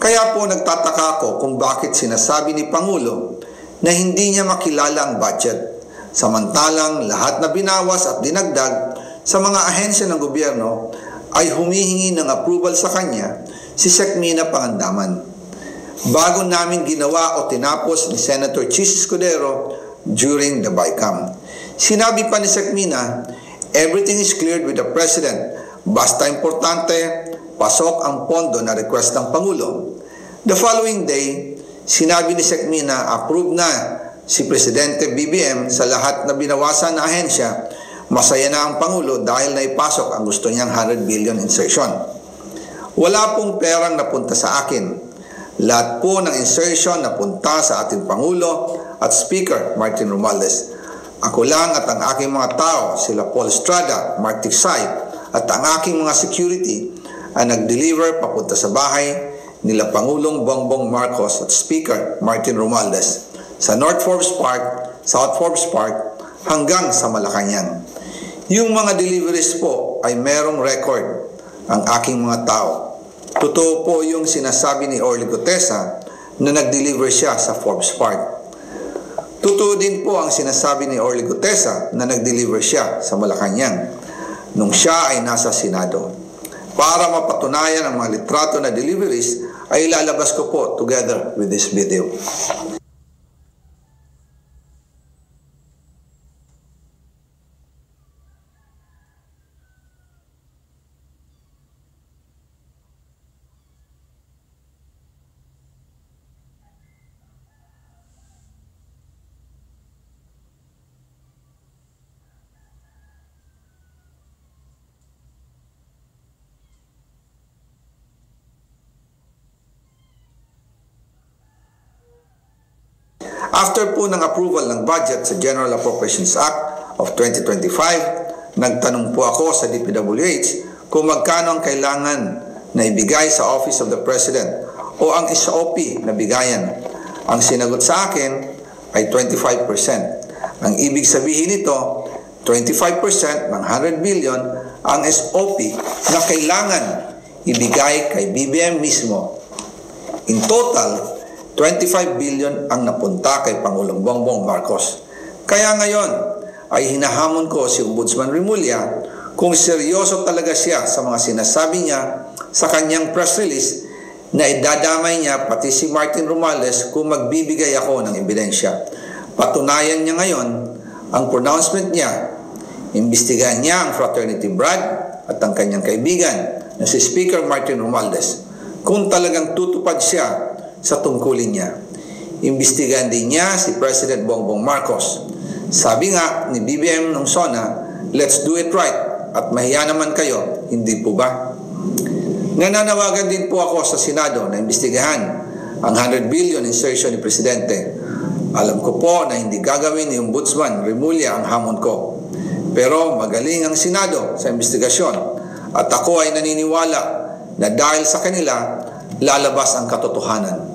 Kaya po nagtataka ako kung bakit sinasabi ni Pangulo na hindi niya makilala ang budget, samantalang lahat na binawas at dinagdag sa mga ahensya ng gobyerno ay humihingi ng approval sa kanya si Sec. Mina Pangandaman. Bago namin ginawa o tinapos ni Senator Chis Escudero during the BICAM. Sinabi pa ni Sec. Mina, everything is cleared with the President. Basta importante, pasok ang pondo na request ng Pangulo. The following day, sinabi ni Sec. Mina, approve na si Presidente BBM sa lahat na binawasan na ahensya. Masaya na ang Pangulo dahil naipasok ang gusto niyang 100 billion insertion. Wala pong perang napunta sa akin. Lahat po ng insertion napunta sa ating Pangulo at Speaker Martin Romualdez. Ako lang at ang aking mga tao, sila Paul Estrada, Mark Tiksay, at ang aking mga security ay nag-deliver papunta sa bahay nila Pangulong Bongbong Marcos at Speaker Martin Romualdez sa North Forbes Park, South Forbes Park hanggang sa Malacanang. Yung mga deliveries po ay merong record ang aking mga tao. Totoo po yung sinasabi ni Orly Gutesa na nag-deliver siya sa Forbes Park. Totoo din po ang sinasabi ni Orly Gutesa na nag-deliver siya sa Malacanang nung siya ay nasa Senado. Para mapatunayan ang mga litrato na deliveries ay ilalabas ko po together with this video. After po ng approval ng budget sa General Appropriations Act of 2025, nagtanong po ako sa DPWH kung magkano ang kailangan na ibigay sa Office of the President o ang SOP na bigayan. Ang sinagot sa akin ay 25%. Ang ibig sabihin nito, 25% ng 100 billion ang SOP na kailangan ibigay kay BBM mismo. In total, 25 billion ang napunta kay Pangulong Bongbong Marcos. Kaya ngayon ay hinahamon ko si Ombudsman Remulla kung seryoso talaga siya sa mga sinasabi niya sa kanyang press release na idadamay niya pati si Martin Romualdez kung magbibigay ako ng ebidensya. Patunayan niya ngayon ang pronouncement niya. Imbestigahan niya ang fraternity Brad at ang kanyang kaibigan na si Speaker Martin Romualdez kung talagang tutupad siya sa tungkulin niya. Imbestigahan din niya si President Bongbong Marcos. Sabi nga ni BBM nung SONA, let's do it right at mahiya naman kayo, hindi po ba? Nananawagan din po ako sa Senado na imbestigahan ang 100 billion insertion ni Presidente. Alam ko po na hindi gagawin ni Ombudsman Remulla ang hamon ko. Pero magaling ang Senado sa imbestigasyon at ako ay naniniwala na dahil sa kanila, lalabas ang katotohanan.